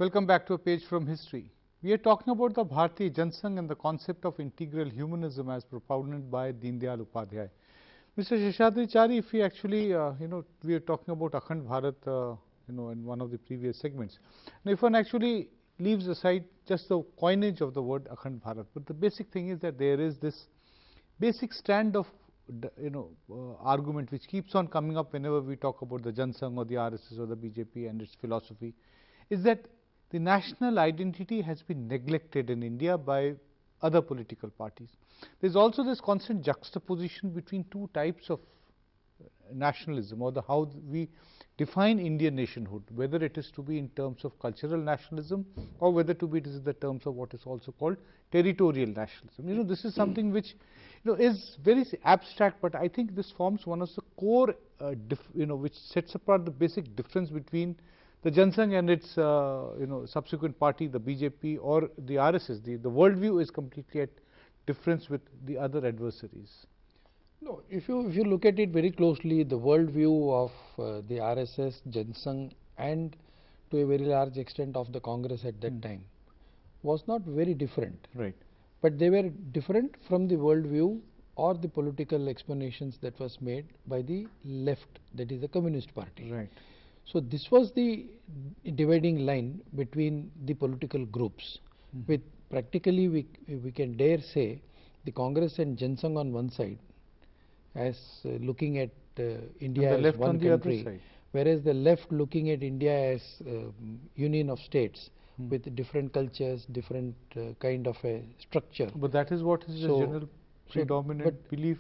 Welcome back to A Page from History. We are talking about the Bharatiya Jansangh and the concept of integral humanism as propounded by Deen Dayal Upadhyay. Mr. Seshadri, if we actually, we are talking about Akhand Bharat, in one of the previous segments. Now, if one actually leaves aside just the coinage of the word Akhand Bharat, but the basic thing is that there is this basic strand of argument which keeps on coming up whenever we talk about the Jansangh or the RSS or the BJP and its philosophy, is that the national identity has been neglected in India by other political parties. There is also this constant juxtaposition between two types of nationalism, or how we define Indian nationhood, whether it is to be in terms of cultural nationalism or whether to be it is in the terms of what is also called territorial nationalism. This is something which is very abstract, but I think this forms one of the core, which sets apart the basic difference between the Jansangh and its subsequent party, the BJP or the RSS. The worldview is completely at difference with the other adversaries. No, if you look at it very closely, the worldview of the RSS, Jansangh, and to a very large extent of the Congress at that time was not very different. Right. But they were different from the worldview or the political explanations that was made by the left, that is the Communist Party. Right. So this was the dividing line between the political groups. With practically we can dare say the Congress and Jansangh on one side, as looking at India as one country, whereas the left looking at India as union of states with different cultures, different kind of a structure. But that is what is the general predominant belief.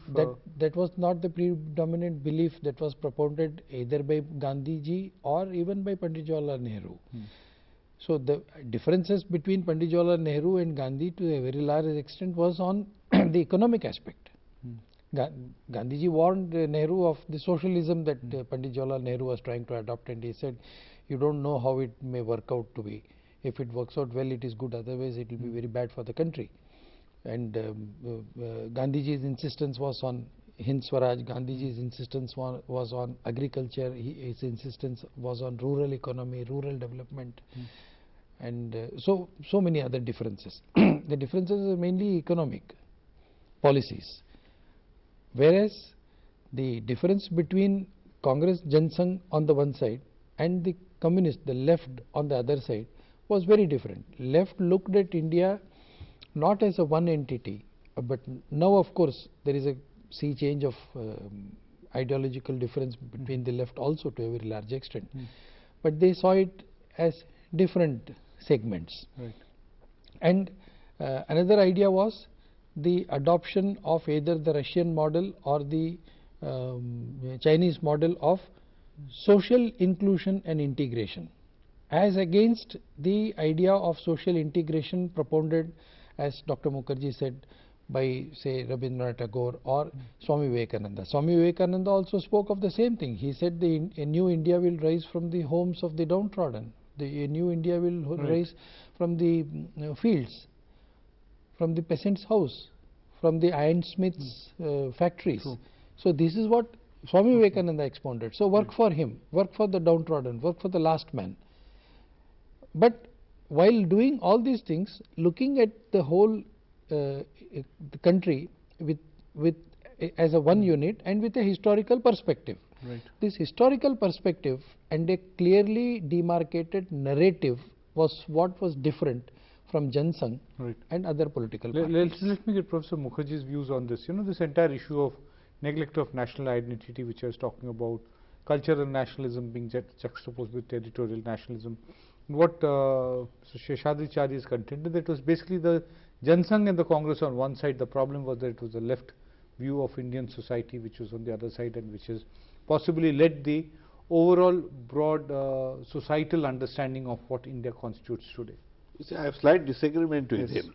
That was not the predominant belief that was propounded either by Gandhiji or even by Pandit Jawaharlal Nehru. So the differences between Pandit Jawaharlal Nehru and Gandhi to a very large extent was on the economic aspect. Gandhiji warned Nehru of the socialism that Pandit Jawaharlal Nehru was trying to adopt, and he said, you don't know how it may work out to be. If it works out well, it is good, otherwise it will be very bad for the country. And Gandhiji's insistence was on Hind Swaraj, Gandhiji's insistence was on agriculture, his insistence was on rural economy, rural development, and so many other differences. The differences are mainly economic policies, whereas the difference between Congress, Jansangh on the one side and the communist, the left on the other side, was very different. Left looked at India not as a one entity, but now of course there is a sea change of ideological difference between the left also to a very large extent, but they saw it as different segments. Right. And another idea was the adoption of either the Russian model or the Chinese model of social inclusion and integration, as against the idea of social integration propounded, as Dr. Mukherjee said, by say Rabindranath Tagore or Swami Vivekananda. Swami Vivekananda also spoke of the same thing. He said a new India will rise from the homes of the downtrodden. A new India will rise from the fields, from the peasant's house, from the ironsmith's factories. So this is what Swami Vivekananda expounded. So work for him, work for the downtrodden, work for the last man. But while doing all these things, looking at the whole the country with as a one unit and with a historical perspective. Right. This historical perspective and a clearly demarcated narrative was what was different from Jansangh and other political parties. Let me get Professor Mukherjee's views on this. This entire issue of neglect of national identity, which I was talking about, cultural nationalism being juxtaposed with territorial nationalism. What Seshadri is contended, that it was basically the Jansangh and the Congress on one side. The problem was that it was the left view of Indian society which was on the other side, and which has possibly led the overall broad societal understanding of what India constitutes today. You see, I have slight disagreement with him.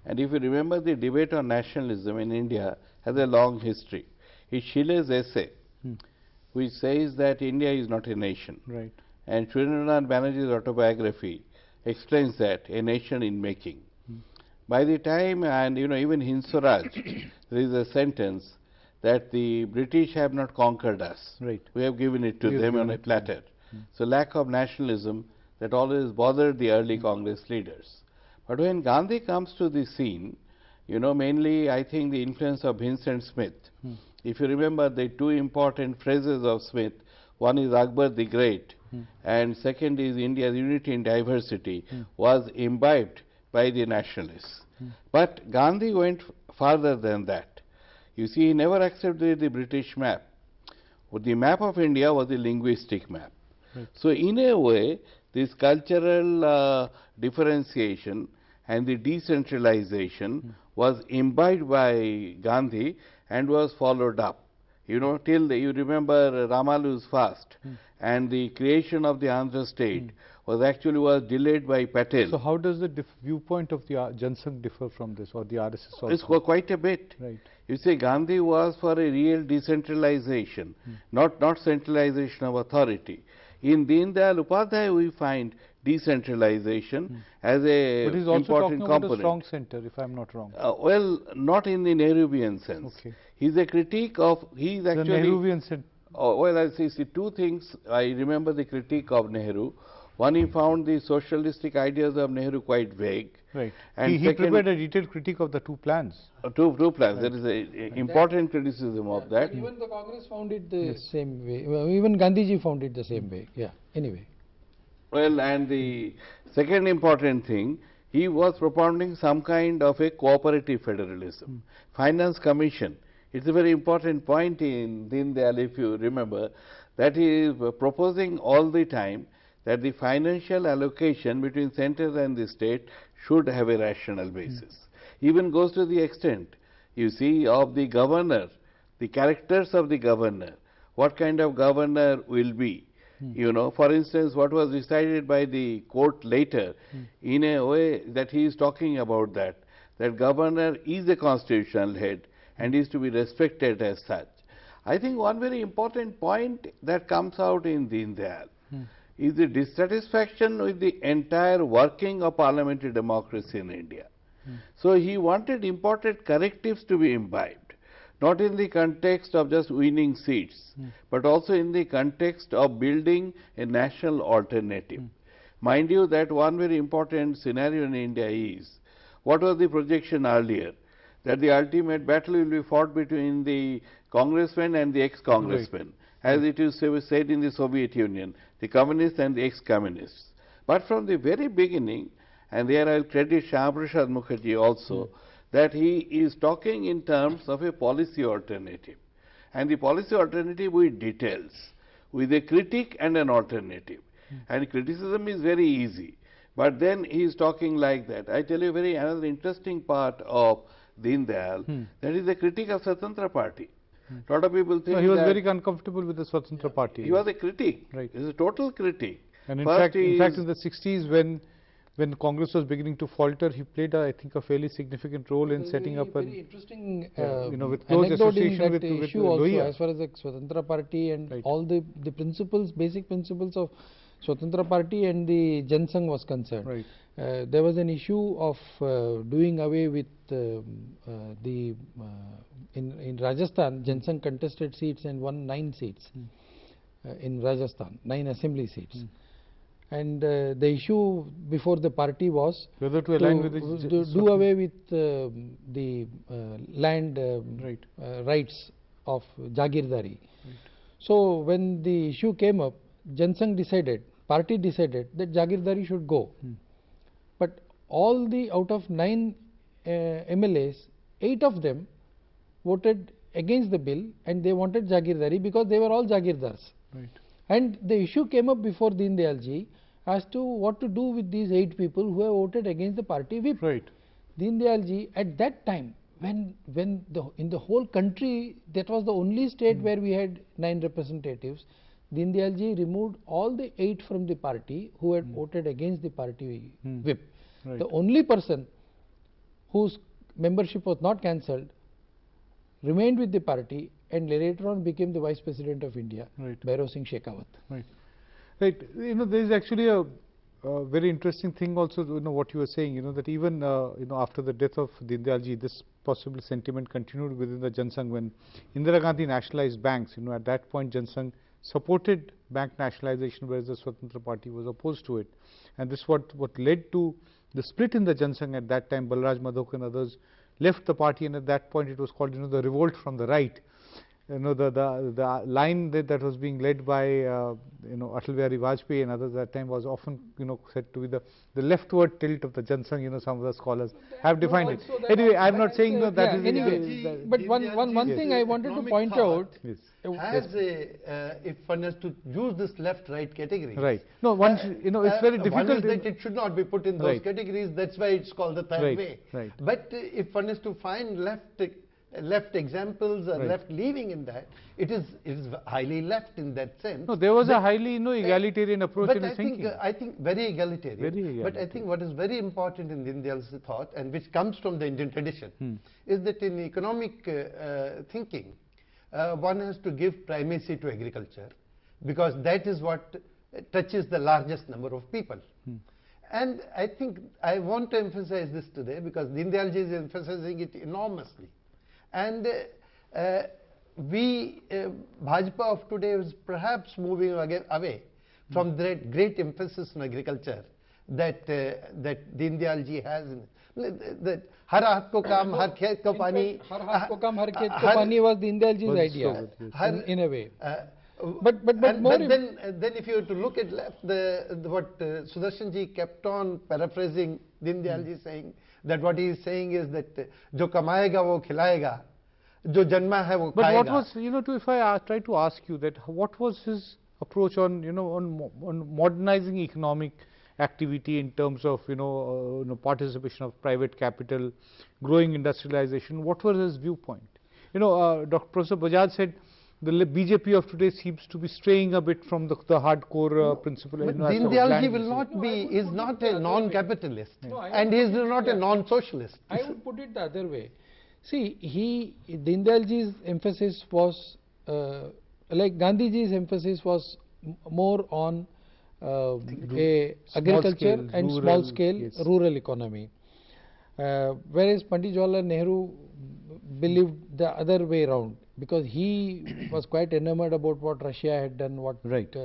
And if you remember, the debate on nationalism in India has a long history. It's Schiller's essay, which says that India is not a nation. Right. And Surendranath Banerjee's autobiography explains that, a nation in making. By the time, and even Hind Swaraj, there is a sentence that the British have not conquered us. Right. We have given it to them on a platter. So lack of nationalism, that always bothered the early Congress leaders. But when Gandhi comes to the scene, you know, mainly I think the influence of Vincent Smith. If you remember the two important phrases of Smith, one is Akbar the Great, and second is India's unity in diversity, was imbibed by the nationalists. But Gandhi went farther than that. You see, he never accepted the British map. The map of India was a linguistic map. So in a way, this cultural differentiation and the decentralization was imbibed by Gandhi and was followed up. You know, till you remember Ramalu's fast and the creation of the Andhra state was delayed by Patel. So how does the viewpoint of the Jansangh differ from this, or the RSS also? It's quite a bit. Right. You see, Gandhi was for a real decentralization, not centralization of authority. In Deen Dayal Upadhyay, we find decentralization as a but he's also important talking component. about a strong center, if I'm not wrong. Well, not in the Nehruvian sense. Okay. He's a critique of, he's actually... The Nehruvian center. Well, I see two things. I remember the critique of Nehru. One, he found the socialistic ideas of Nehru quite vague. Right. And He prepared a detailed critique of the two plans. Two plans. Right. There is an important criticism of that. Even the Congress found it the same way. Well, even Gandhiji found it the same way. Yeah. Anyway. Well, and the second important thing, he was propounding some kind of a cooperative federalism. Finance Commission. It's a very important point in Deen Dayal, if you remember, that he is proposing all the time that the financial allocation between center and the state should have a rational basis. Even goes to the extent, you see, of the governor, the characters of the governor, what kind of governor will be. You know, for instance, what was decided by the court later, in a way that he is talking about that governor is a constitutional head and is to be respected as such. I think one very important point that comes out in Deen Dayal is the dissatisfaction with the entire working of parliamentary democracy in India. So he wanted important correctives to be imbibed, not in the context of just winning seats, but also in the context of building a national alternative. Mind you that one very important scenario in India is, what was the projection earlier? That the ultimate battle will be fought between the congressmen and the ex-congressmen, as it is said in the Soviet Union, the communists and the ex-communists. But from the very beginning, and there I will credit Shyama Prasad Mukherjee also, that he is talking in terms of a policy alternative. And the policy alternative with details, with a critique and an alternative. And criticism is very easy. But then he is talking like that. I tell you another interesting part of Deen Dayal, that is the critique of Swatantra Party. A lot of people think he was very uncomfortable with the Swatantra Party. He was a critique. Right. He was a total critique. And in fact, in the 60s, when Congress was beginning to falter, he played, I think, a fairly significant role in setting up a very interesting you know, with close anecdote in association that with issue also, Lohia. as far as the Swatantra Party and all the principles, basic principles of Swatantra Party and the Jansangh was concerned. Right. There was an issue of doing away with in Rajasthan, Jansangh contested seats and won 9 seats in Rajasthan, 9 assembly seats. And the issue before the party was whether to align with do away with the land rights of Jagirdari. So when the issue came up, Jansangh party decided that Jagirdari should go. But all the out of 9 MLAs, 8 of them voted against the bill, and they wanted Jagirdari because they were all Jagirdars. Right. And the issue came up before Deen Dayal ji as to what to do with these 8 people who have voted against the party whip. Right. Deen Dayal ji, at that time, when in the whole country, that was the only state where we had 9 representatives, Deen Dayal ji removed all the 8 from the party who had voted against the party whip. Right. The only person whose membership was not cancelled remained with the party and later on became the Vice President of India, Bhairav Singh Shekhawat. Right. Right. You know, there is actually a very interesting thing also, you know, what you were saying, you know, that even, you know, after the death of Deen Dayal ji, this possible sentiment continued within the Jansangh when Indira Gandhi nationalized banks. You know, at that point, Jansangh supported bank nationalization, whereas the Swatantra Party was opposed to it. And this what led to the split in the Jansangh at that time. Balraj Madhok and others left the party, and at that point it was called, the revolt from the right. The line that was being led by Atal Bihari Vajpayee and others at that time was often said to be the leftward tilt of the Jansangh. Some of the scholars have defined it. Anyway, I am not saying that is anyway. But one thing I wanted to point out. Yes. Has if one has to use this left-right category. Right. No, it's very difficult. One is that it should not be put in those categories. That's why it's called the third way. Right. But if one is to find left examples or left leaning in that, it is highly left in that sense. No, there was a highly egalitarian approach in his thinking. I think very egalitarian. But I think what is very important in Deen Dayal's thought, and which comes from the Indian tradition, is that in economic thinking, one has to give primacy to agriculture, because that is what touches the largest number of people. And I think I want to emphasize this today, because Deen Dayal ji is emphasizing it enormously. And Bhajpa of today is perhaps moving away from that great emphasis on agriculture that Deen Dayal ji has. That har haath ko kaam, har khet ko pani. Har haath ko kaam, har khet ko pani was Deen Dayal ji's idea, in a way. But then if you were to look at left, what Sudarshan ji kept on paraphrasing Deen Dayal ji saying, that what he is saying is that jo kamayega wo khilayega, jo janma hai wo khayega. But what was, if I try to ask you that, what was his approach on, on modernizing economic activity in terms of, participation of private capital, growing industrialization? What was his viewpoint? Dr. Professor Bajaj said the BJP of today seems to be straying a bit from the hardcore principle. But Deen Dayal ji is not a non-capitalist, and he is not a non-socialist. I would put it the other way. See, Deen Dayal ji's emphasis was, like Gandhi ji's emphasis was more on agriculture and small scale rural economy. Whereas Pandit Jawaharlal Nehru believed the other way around, because he was quite enamored about what Russia had done, what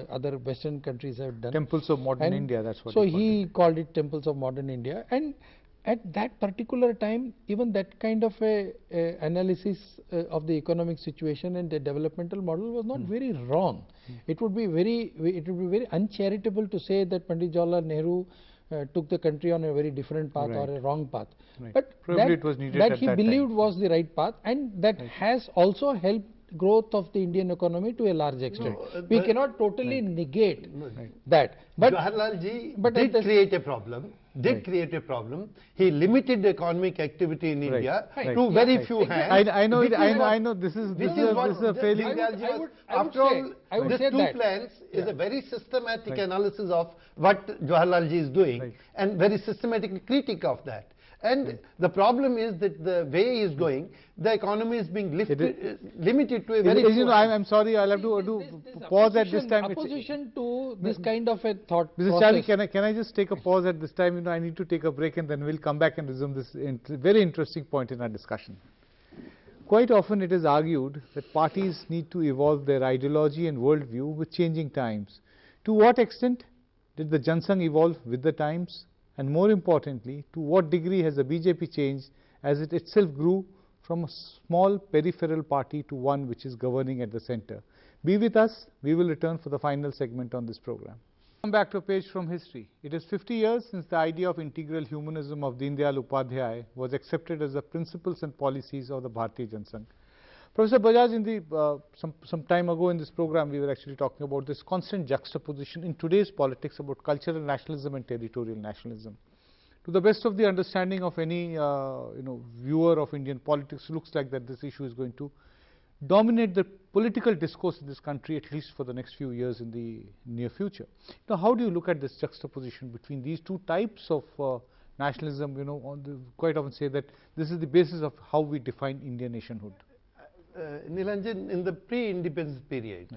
other Western countries have done. Temples of modern India, that's what so he called it Temples of Modern India. And at that particular time, even that kind of a analysis of the economic situation and the developmental model was not very wrong. It would be very uncharitable to say that Pandit Jawaharlal Nehru took the country on a very different path or a wrong path. But probably it was needed that at he that believed time. Was the right path, and that has also helped growth of the Indian economy to a large extent. We cannot totally negate that. But Jawaharlal ji did create a problem. Create a problem. He limited the economic activity in India to very few hands. I know. This is a fairly. After all, this two plans is a very systematic analysis of what Jawaharlal ji is doing, and very systematic critique of that. And the problem is that the way he is going, the economy is being limited to a very I'm sorry, I'll have to pause at this time. Opposition to this kind of a thought Mrs. Chari, can I just take a pause at this time? I need to take a break, and then we'll come back and resume this very interesting point in our discussion. Quite often it is argued that parties need to evolve their ideology and worldview with changing times. To what extent did the Jansangh evolve with the times? And more importantly, to what degree has the BJP changed as it itself grew from a small peripheral party to one which is governing at the center? Be with us. We will return for the final segment on this program. Come back to a page from history. It is 50 years since the idea of integral humanism of Deen Dayal Upadhyay was accepted as the principles and policies of the Bharatiya Jansangh. Professor Bajaj, in the some time ago in this program, we were actually talking about this constant juxtaposition in today's politics about cultural nationalism and territorial nationalism. To the best of the understanding of any viewer of Indian politics, looks like that this issue is going to dominate the political discourse in this country, at least for the next few years in the near future. Now, how do you look at this juxtaposition between these two types of nationalism? Quite often say that this is the basis of how we define Indian nationhood. Nilanjan, in the pre-independence period,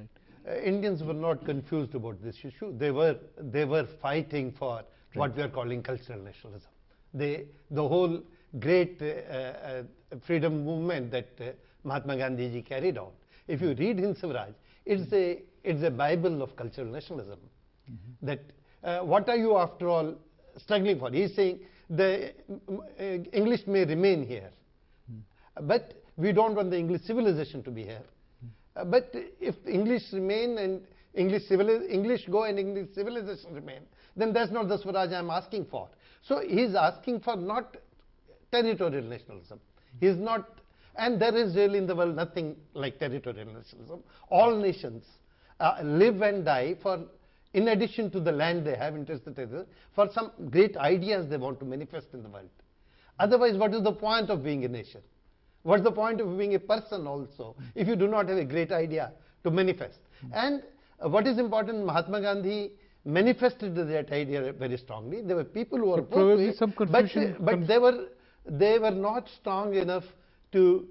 Indians were not confused about this issue. They were fighting for what we are calling cultural nationalism. The whole great freedom movement that Mahatma Gandhi ji carried on. If you read Hind Swaraj, it's it's a Bible of cultural nationalism. That what are you after all struggling for? He's saying the English may remain here, but we don't want the English civilization to be here. But if English remain and English go and English civilization remain, then that's not the Swaraj I'm asking for. So he's asking for not territorial nationalism. He's not, and there is really in the world nothing like territorial nationalism. All nations live and die for, in addition to the land they have, interest for some great ideas they want to manifest in the world. Otherwise, what is the point of being a nation? What's the point of being a person also, if you do not have a great idea to manifest? And what is important, Mahatma Gandhi manifested that idea very strongly. There were people who were opposed to it, but they were not strong enough to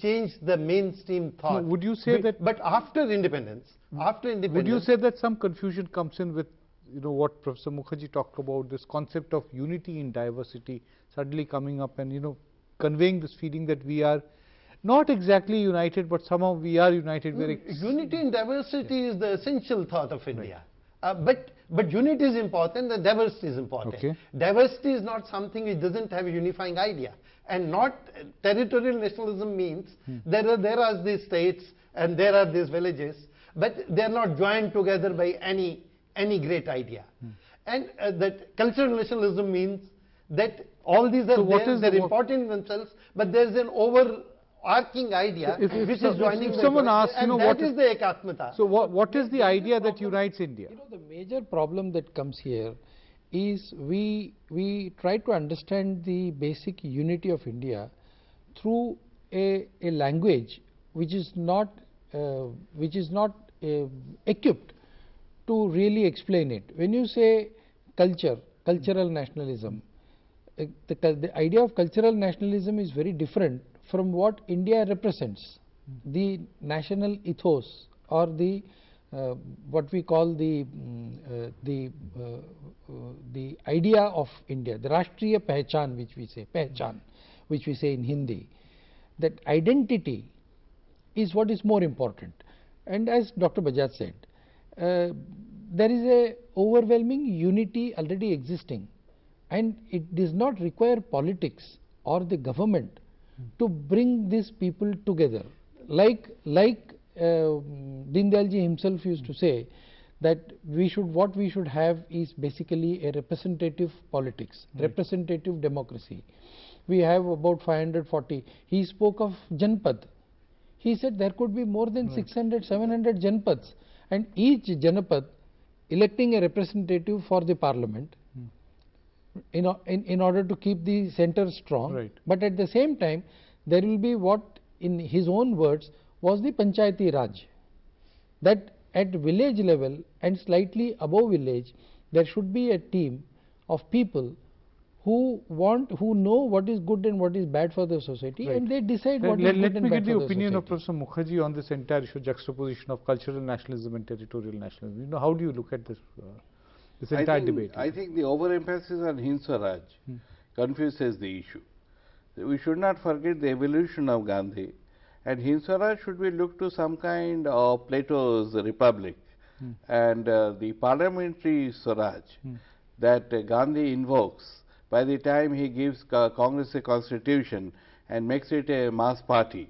change the mainstream thought. No, would you say that? But after independence, would you say that some confusion comes in with, you know, what Professor Mukherjee talked about, this concept of unity in diversity suddenly coming up and, you know, conveying this feeling that we are not exactly united, but somehow we are united. Unity in diversity is the essential thought of India. But unity is important, and diversity is important. Okay. Diversity is not something which doesn't have a unifying idea. And not territorial nationalism means there are these states and there are these villages, but they are not joined together by any great idea. And that cultural nationalism means that all these are there, they're important in themselves, but there's an overarching idea which is joining. If someone asks, you know, what is the ekatmata. So what is the idea that unites India? You know, the major problem that comes here is we try to understand the basic unity of India through a language which is not equipped to really explain it. When you say cultural nationalism, the idea of cultural nationalism is very different from what India represents. The national ethos, or the what we call the idea of India, the Rashtriya Pehchan, which we say in Hindi, that identity is what is more important. And as Dr. Bajaj said, there is a overwhelming unity already existing, and it does not require politics or the government to bring these people together. Like Deen Dayal ji himself used to say, that what we should have is basically a representative politics, representative democracy. We have about 540. He spoke of Janpad. He said there could be more than 600, 700 Janpads, and each Janpad electing a representative for the parliament in order to keep the center strong. Right. But at the same time, there will be what, in his own words, was the Panchayati Raj. That at village level and slightly above village, there should be a team of people who know what is good and what is bad for the society, and they decide what is good and bad for the society. Let me get the opinion of Professor Mukherjee on this entire issue, juxtaposition of cultural nationalism and territorial nationalism. You know, how do you look at this entire debate? I think the overemphasis on Hind Swaraj confuses the issue. We should not forget the evolution of Gandhi, and Hind Swaraj should be looked to some kind of Plato's republic, and the parliamentary Swaraj that Gandhi invokes. By the time he gives Congress a constitution and makes it a mass party,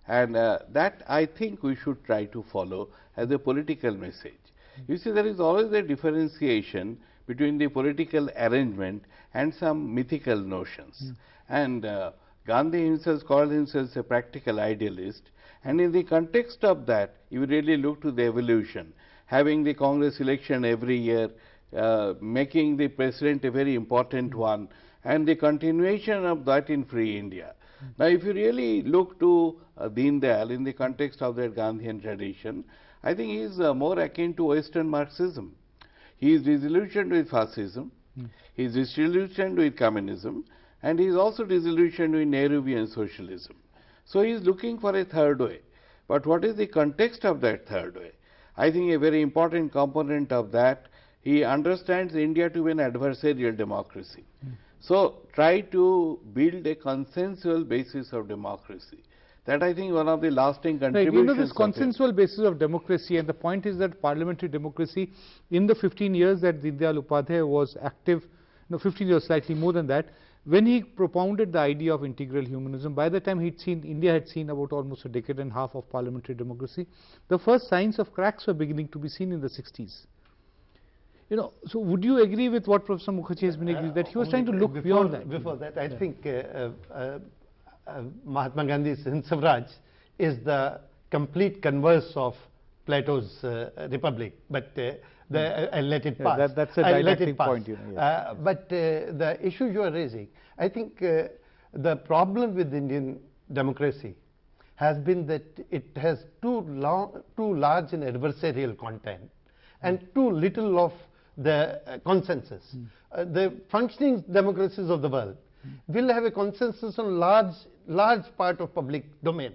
and that I think we should try to follow as a political message. You see, there is always a differentiation between the political arrangement and some mythical notions. And Gandhi himself called himself a practical idealist, and in the context of that, you really look to the evolution, having the Congress election every year, making the president a very important one, and the continuation of that in free India. Now, if you really look to Deen Dayal in the context of that Gandhian tradition, I think he is more akin to Western Marxism. He is disillusioned with fascism, he is disillusioned with communism, and he is also disillusioned with Nehruvian socialism. So he is looking for a third way. But what is the context of that third way? I think a very important component of that, he understands India to be an adversarial democracy. So try to build a consensual basis of democracy. That I think one of the lasting Right. contributions. You know, this consensual basis of democracy, and the point is that parliamentary democracy in the 15 years that Deen Dayal Upadhyay was active, no, 15 years, slightly more than that, when he propounded the idea of integral humanism, by the time India had seen about almost a decade and a half of parliamentary democracy, the first signs of cracks were beginning to be seen in the 60s. You know, so would you agree with what Professor Mukherjee has been agreeing, that he was trying to look beyond that? Before that, I think Mahatma Gandhi's Hind Swaraj is the complete converse of Plato's Republic, but I'll let it pass. That's a didactic point, you know. Yes. But the issue you are raising, I think the problem with Indian democracy has been that it has too large an adversarial content and too little of the consensus. The functioning democracies of the world will have a consensus on large part of public domain,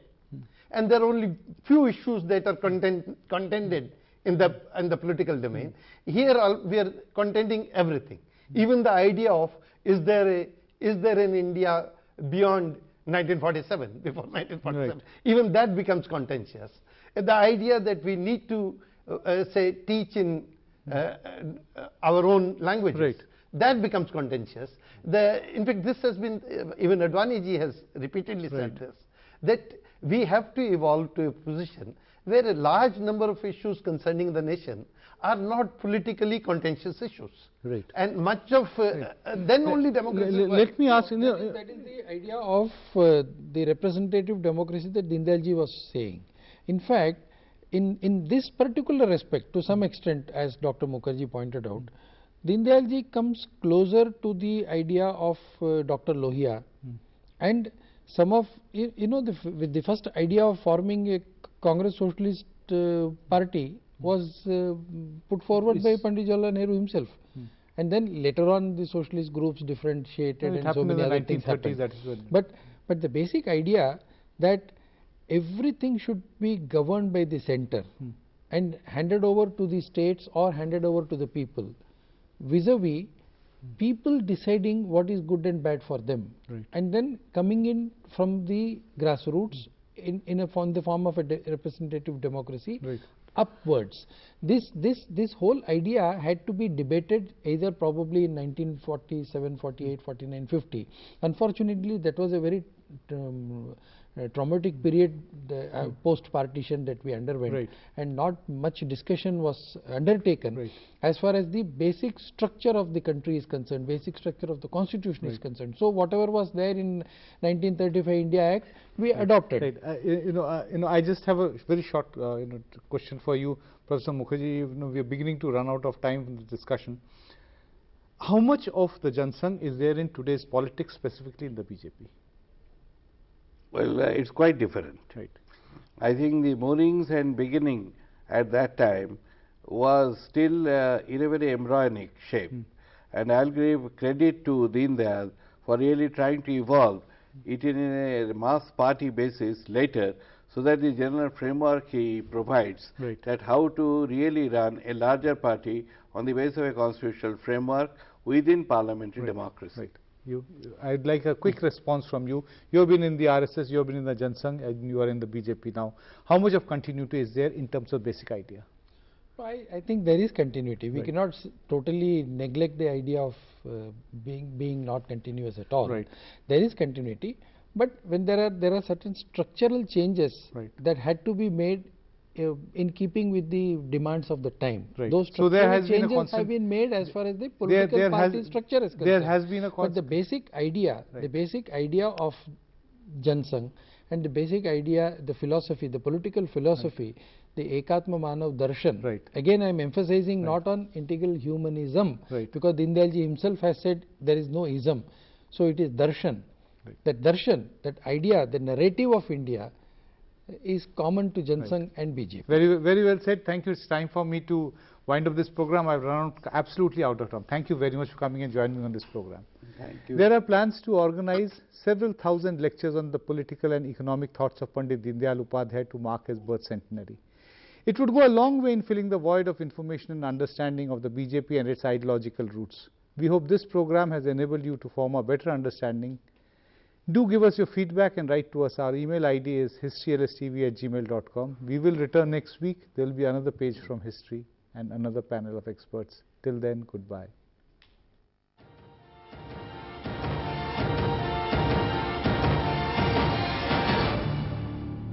and there are only few issues that are contended in the political domain. Here we are contending everything, even the idea of is there an India beyond 1947, before 1947. Right. Even that becomes contentious. The idea that we need to say teach in our own languages, right, that becomes contentious. In fact, this has been, even Advani ji has repeatedly said this, that we have to evolve to a position where a large number of issues concerning the nation are not politically contentious issues. Right. And much of, then only democracy. Let me ask, that is the idea of the representative democracy that Deen Dayal ji was saying. In fact, in this particular aspect, to some extent, as Dr. Mukherjee pointed out, Deen Dayal ji comes closer to the idea of Dr. Lohia, and some of, with the first idea of forming a Congress Socialist Party was put forward by Pandit Jawaharlal Nehru himself. And then later on the socialist groups differentiated and so many other things happened. But the basic idea that everything should be governed by the center and handed over to the states or handed over to the people, vis-a-vis people deciding what is good and bad for them, and then coming in from the grassroots in the form of a representative democracy upwards. This whole idea had to be debated either probably in 1947, 48, 49, 50. Unfortunately, that was a very traumatic period post-partition that we underwent, and not much discussion was undertaken as far as the basic structure of the country is concerned, basic structure of the constitution is concerned. So whatever was there in 1935 India Act, we adopted. I just have a very short question for you, Professor Mukherjee. We are beginning to run out of time in the discussion. How much of the Jansangh is there in today's politics, specifically in the BJP? Well, it's quite different. Right. I think the moorings and beginning at that time was still in a very embryonic shape. And I'll give credit to Deen Dayal for really trying to evolve it in a mass party basis later, so that the general framework he provides, that how to really run a larger party on the basis of a constitutional framework within parliamentary democracy. I'd like a quick response from you. You have been in the RSS, you have been in the Jansangh, and you are in the BJP now. How much of continuity is there in terms of basic idea? I think there is continuity. We cannot totally neglect the idea of being not continuous at all. There is continuity, but when there are certain structural changes that had to be made in keeping with the demands of the time. Those structural changes have been made as far as the political party structure is concerned. There has been a but the basic idea, of Jansangh, and the basic idea, the philosophy, the political philosophy, the Ekatma Manav Darshan. Again, I am emphasizing not on integral humanism, because Deen Dayal ji himself has said there is no ism. So it is Darshan. That Darshan, that idea, the narrative of India is common to Jansangh and BJP. Very well said. Thank you. It's time for me to wind up this program. I've run absolutely out of time. Thank you very much for coming and joining me on this program. Thank you. There are plans to organize several thousand lectures on the political and economic thoughts of Pandit Deen Dayal Upadhyay to mark his birth centenary. It would go a long way in filling the void of information and understanding of the BJP and its ideological roots. We hope this program has enabled you to form a better understanding. Do give us your feedback and write to us. Our email ID is historylstv@gmail.com. We will return next week. There will be another page from history and another panel of experts. Till then, goodbye.